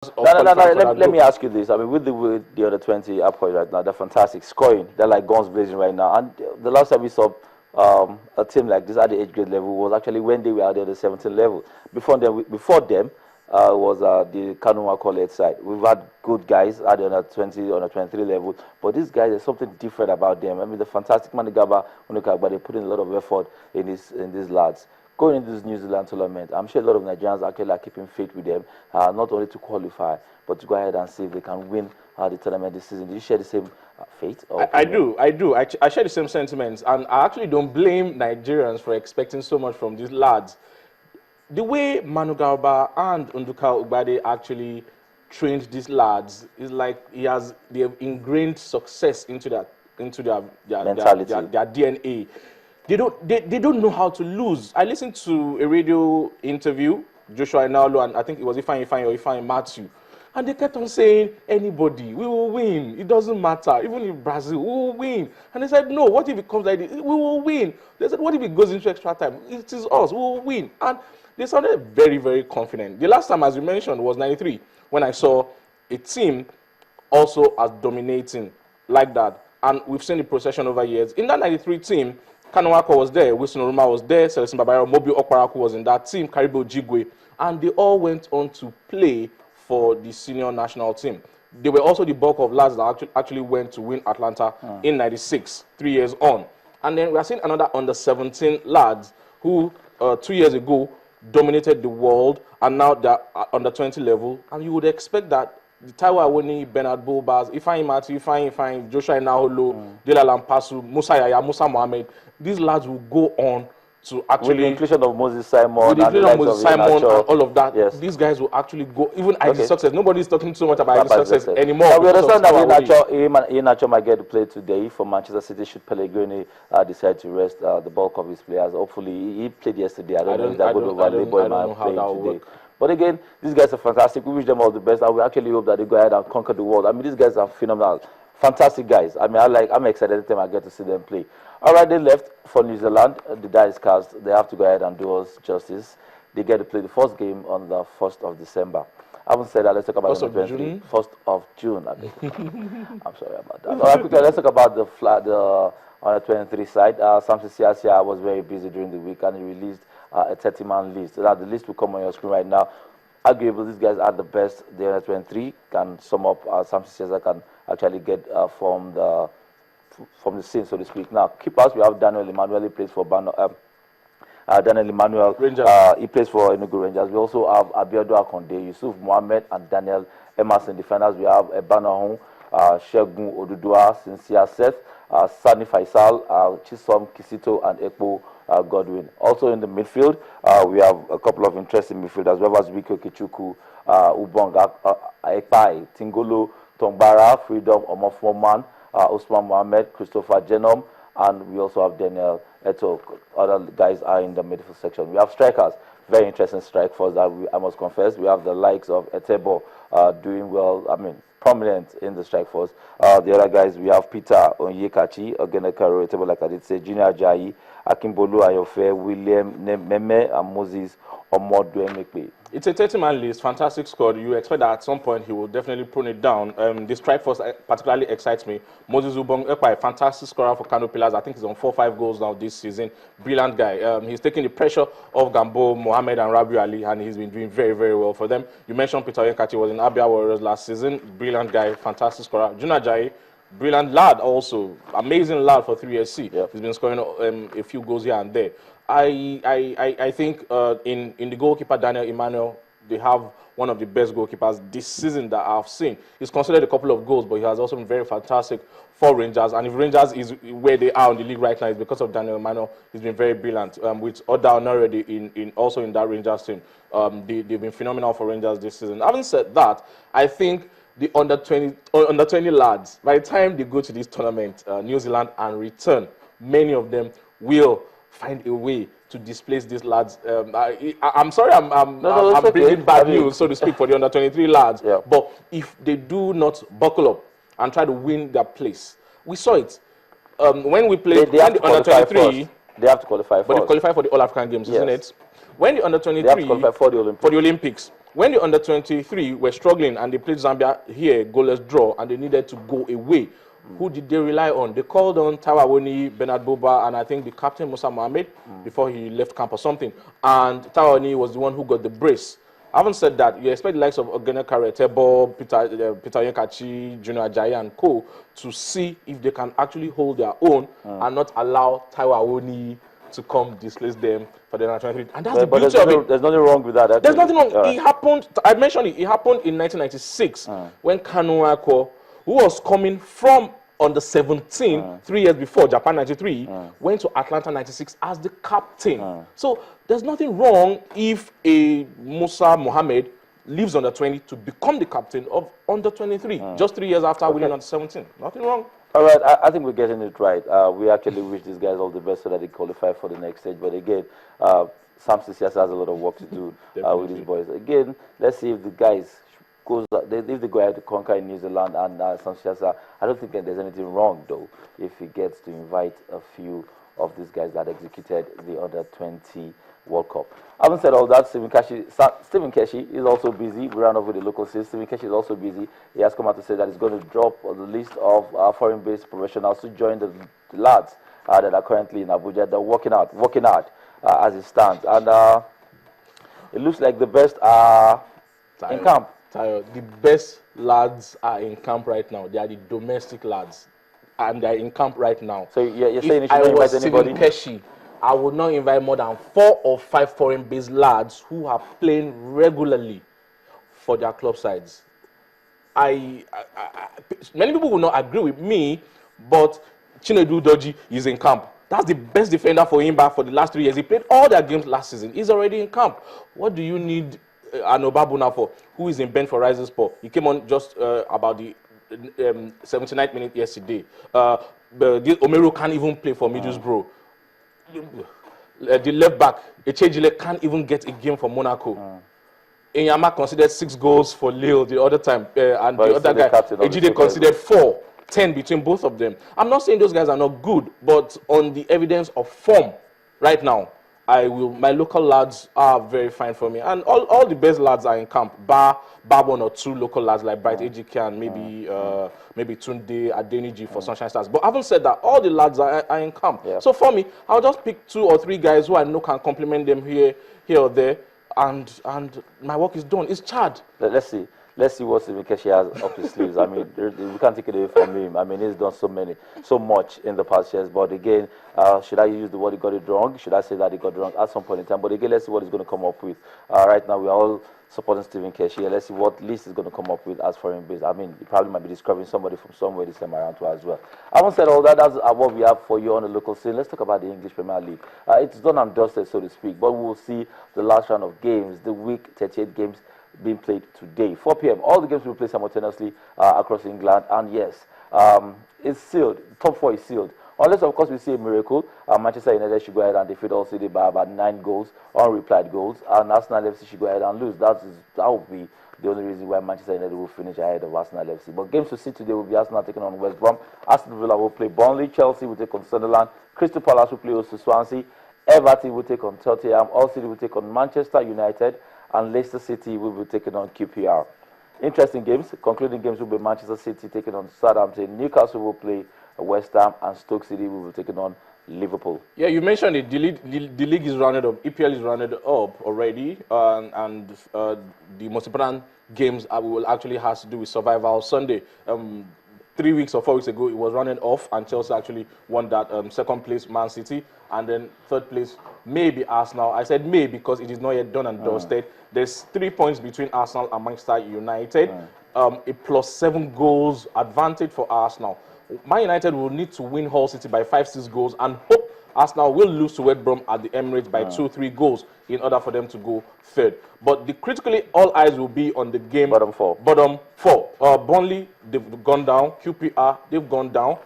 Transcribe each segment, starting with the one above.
Let me ask you this. I mean, with the under 20 upward right now, they're fantastic scoring. They're like guns blazing right now. And the last time we saw a team like this at the age grade level was actually when they were at the 17 level. Before them was the Kanuma College side. We've had good guys at the under 20, under 23 level, but these guys, there's something different about them. I mean, the fantastic Manigaba, but they put in a lot of effort in these lads. Going into this New Zealand tournament, I'm sure a lot of Nigerians actually are keeping faith with them, not only to qualify, but to go ahead and see if they can win the tournament this season. Do you share the same faith? I do. I share the same sentiments, and I actually don't blame Nigerians for expecting so much from these lads. The way Manu Garba and Unduka Ugbade actually trained these lads is like they have ingrained success into their mentality, their DNA. They don't know how to lose. I listened to a radio interview, Joshua Inaolo, and I think it was Ifeanyi Matthew, and they kept on saying, anybody, we will win. It doesn't matter. Even in Brazil, we will win. And they said, no, what if it comes like this? We will win. They said, what if it goes into extra time? It is us. We will win. And they sounded very, very confident. The last time, as you mentioned, was 93, when I saw a team also as dominating like that. And we've seen the procession over years. In that 93 team, Kanawako was there, Wilson Oruma was there, Celestin Babayaro, Mobi Okparaku was in that team, Karibo Jigwe, and they all went on to play for the senior national team. They were also the bulk of lads that actually went to win Atlanta in 96, 3 years on. And then we are seeing another under-17 lads who 2 years ago dominated the world, and now they're under 20 level, and you would expect that the Taiwo Awoni, Bernard Bobas, Ifeanyi Matthew, Ifeanyi, Joshua Inaolo, Dela Lampasu, Musa Yaya, Musa Mohammed, these lads will go on to actually... With the inclusion of Moses Simon, with the inclusion of Moses Simon and all of that, yes. These guys will actually go, even Ivy Success. Nobody's talking so much about Ivy Success anymore. Now, we understand that Iheanacho might get to play today for Manchester City should Pellegrini decide to rest the bulk of his players. Hopefully, he played yesterday. I don't know if that would overlay my playing today. But again, these guys are fantastic. We wish them all the best, and we actually hope that they go ahead and conquer the world. I mean, these guys are phenomenal, fantastic guys. I mean, I'm excited every time I get to see them play. All right, they left for New Zealand. The die is cast. They have to go ahead and do us justice. They get to play the first game on the 1st of December. I haven't said that. Let's talk about the 1st of June. I mean. I'm sorry about that. All right, quickly, let's talk about the on the 23 side. Samson Siasia was very busy during the week, and he released a 30-man list. So that the list will come on your screen right now. Arguably, these guys are the best. The under 23 can sum up. Samson Siasia can actually get from the scene, so to speak. Now, keepers, we have Daniel Emmanuel. He plays for Daniel Emmanuel. He plays for Enugu Rangers. We also have Abiodun Akonde, Yusuf Mohammed, and Daniel Emerson. Defenders, we have Ebanahun, Shegun Odudua, Sincere Seth, Sani Faisal, Chisom Kisito, and Ekpo Godwin. Also in the midfield, we have a couple of interesting midfielders. We have Azubike Kichuku, Ubonga, Ekpai, Tingolo, Tongbara, Freedom, Omofoman, Osman Mohammed, Christopher Genom, and we also have Daniel Eto. Other guys are in the midfield section. We have strikers, very interesting strike force that I must confess. We have the likes of Etebo doing well, I mean, prominent in the strike force. The other guys, we have Peter Onyekachi, Ogenekaro, Etebo, like I did say, Junior Ajayi, Akimbolu Ayofe, William Meme, and Moses Omoduemekpe. It's a 30-man list, fantastic squad. You expect that at some point he will definitely prune it down. The strike force particularly excites me. Moses Ubong Ekpai, fantastic scorer for Kano Pillars. I think he's on 4 or 5 goals now this season. Brilliant guy. He's taking the pressure off Gambo, Mohammed, and Rabiu Ali, and he's been doing very, very well for them. You mentioned Peter Onyekachi was in Abia Warriors last season. Brilliant guy, fantastic scorer. Junior Ajayi, brilliant lad also. Amazing lad for 3SC. Yep. He's been scoring a few goals here and there. I think in the goalkeeper, Daniel Emmanuel, they have one of the best goalkeepers this season that I've seen. He's considered a couple of goals, but he has also been very fantastic for Rangers. And if Rangers is where they are in the league right now, it's because of Daniel Emmanuel. He's been very brilliant. With Oda already also in that Rangers team, they've been phenomenal for Rangers this season. Having said that, I think the under 20 lads, by the time they go to this tournament, New Zealand, and return, many of them will find a way to displace these lads. I'm sorry, I'm bringing bad news, so to speak, for the under 23 lads. Yeah. But if they do not buckle up and try to win their place, we saw it when we played the under 23. They have to qualify, but they qualify for the All African Games, isn't it? When the under 23 they have to qualify for the Olympics. when the under-23 were struggling and they played Zambia here, goalless draw, and they needed to go away, who did they rely on? They called on Tawawoni, Bernard Boba, and I think the captain, Musa Mohamed, before he left camp or something. And Tawawoni was the one who got the brace. I haven't said that. You expect the likes of Ogene Karetebo, Peter Yenkachi, Junior Ajayi, and co. to see if they can actually hold their own and not allow Tawawoni to come displace them for the under-23. And that's the beauty of it. There's nothing wrong with that. Actually. There's nothing wrong. It happened, I mentioned it, it happened in 1996 when Kanu Ako, who was coming from under 17 3 years before, Japan 93, went to Atlanta 96 as the captain. So there's nothing wrong if a Musa Mohamed leaves under 20 to become the captain of under 23, just 3 years after winning under 17. Nothing wrong. All right, I think we're getting it right. We actually wish these guys all the best so that they qualify for the next stage. But again, Samson Siasa has a lot of work to do with these boys. Again, let's see if the guys if they go ahead to conquer in New Zealand and Samson Siasa, I don't think there's anything wrong though if he gets to invite a few of these guys that executed the under 20 World Cup. Having said all that, Stephen Keshi is also busy. We ran off with the local scene. Stephen Keshi is also busy. He has come out to say that he's going to drop the list of foreign-based professionals to join the lads that are currently in Abuja. They're working hard as it stands. And it looks like the best are in camp. The best lads are in camp right now. They are the domestic lads. And they're in camp right now. So you're saying you should not invite anybody? Keshi, I would not invite more than 4 or 5 foreign-based lads who are playing regularly for their club sides. Many people will not agree with me, but Chinedu Doji is in camp. That's the best defender for Imba for the last 3 years. He played all their games last season. He's already in camp. What do you need Anobabuna for, who is in bench for Rising Sport? He came on just about the 79th minute yesterday. Omero can't even play for Middlesbrough. The left back, Echejile, can't even get a game for Monaco. Inyama considered 6 goals for Lille the other time, and the other guy, Ejide, considered 4, 10 between both of them. I'm not saying those guys are not good, but on the evidence of form right now, my local lads are very fine for me, and all the best lads are in camp, bar 1 or 2 local lads like Bright Ejike and maybe Tunde Adeniji for Sunshine Stars. But having said that, all the lads are in camp. Yep. So for me, I'll just pick 2 or 3 guys who I know can complement them here or there, and my work is done. It's Chad. Let's see what Stephen Keshi has up his sleeves. I mean, we can't take it away from him. I mean, he's done so much in the past years. But again, should I use the word he got it wrong? Should I say that he got it wrong at some point in time? But again, let's see what he's going to come up with. Right now, we're all supporting Stephen Keshi. Let's see what list he's going to come up with as foreign base. I mean, he probably might be discovering somebody from somewhere this time around too as well. Having said all that, that's what we have for you on the local scene. Let's talk about the English Premier League. It's done and dusted, so to speak. But we'll see the last round of games, the week 38 games being played today, 4 p.m. All the games will play simultaneously across England, and yes, it's sealed. Top 4 is sealed. Unless, of course, we see a miracle. Manchester United should go ahead and defeat Hull City by about 9 goals, unreplied goals, and Arsenal FC should go ahead and lose. That will be the only reason why Manchester United will finish ahead of Arsenal FC. But games to see today will be Arsenal taking on West Brom, Aston Villa will play Burnley, Chelsea will take on Sunderland, Crystal Palace will play host to Swansea, Everton will take on Tottenham, Hull City will take on Manchester United, and Leicester City will be taking on QPR. Interesting games. Concluding games will be Manchester City taking on Southampton, Newcastle will play West Ham, and Stoke City will be taking on Liverpool. Yeah, you mentioned it. The league is rounded up. EPL is rounded up already, and the most important games we will actually has to do with Survival Sunday. 3 weeks or 4 weeks ago, it was running off, and Chelsea actually won that. Second place, Man City, and then third place, maybe Arsenal. I said maybe because it is not yet done and dusted. There's 3 points between Arsenal and Manchester United. A +7 goals advantage for Arsenal. Man United will need to win Hull City by 5-6 goals and hope Arsenal will lose to West Brom at the Emirates by 2-3 goals in order for them to go third. But critically, all eyes will be on the game. Bottom four. Burnley, they've gone down. QPR, they've gone down.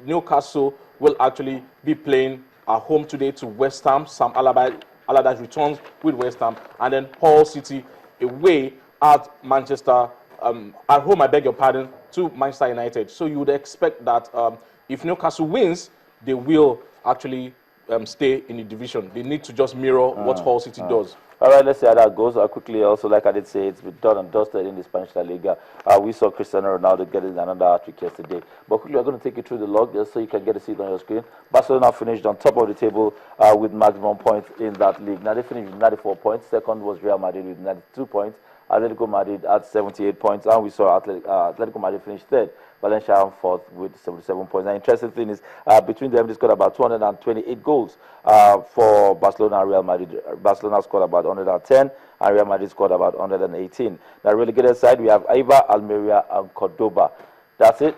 Newcastle will actually be playing at home today to West Ham. Sam Allardyce returns with West Ham. And then Hull City away at Manchester. At home, I beg your pardon, to Manchester United. So you would expect that if Newcastle wins, they will actually stay in the division. They need to just mirror what Hull City does. All right, let's see how that goes. Quickly, also, like I did say, it's been done and dusted in the Spanish La Liga. We saw Cristiano Ronaldo get another hat-trick yesterday. But quickly, we're going to take you through the log just so you can get a seat on your screen. Barcelona finished on top of the table with maximum points in that league. Now, they finished with 94 points. Second was Real Madrid with 92 points. Atletico Madrid at 78 points, and we saw Atletico Madrid finish third, Valencia fourth with 77 points. The interesting thing is, between them, they scored about 228 goals for Barcelona and Real Madrid. Barcelona scored about 110, and Real Madrid scored about 118. Now, relegated side, we have Eibar, Almeria, and Cordoba. That's it.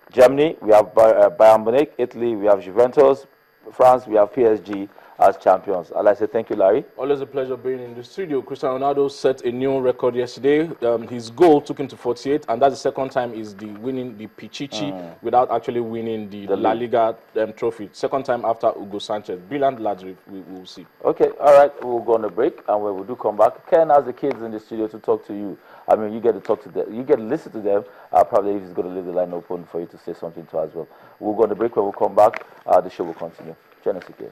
Germany, we have Bayern Munich. Italy, we have Juventus. France, we have PSG as champions. I'd like to say thank you, Larry. Always a pleasure being in the studio. Cristiano Ronaldo set a new record yesterday. His goal took him to 48, and that's the second time he's winning the Prt3 without actually winning the La Liga trophy. Second time after Hugo Sanchez. Brilliant lads, we will see. Okay, all right, we'll go on a break, and when we do come back, Ken has the kids in the studio to talk to you. I mean, you get to talk to them, you get to listen to them. Probably he's going to leave the line open for you to say something to as well. We'll go on the break. When we come back, the show will continue. Join us again.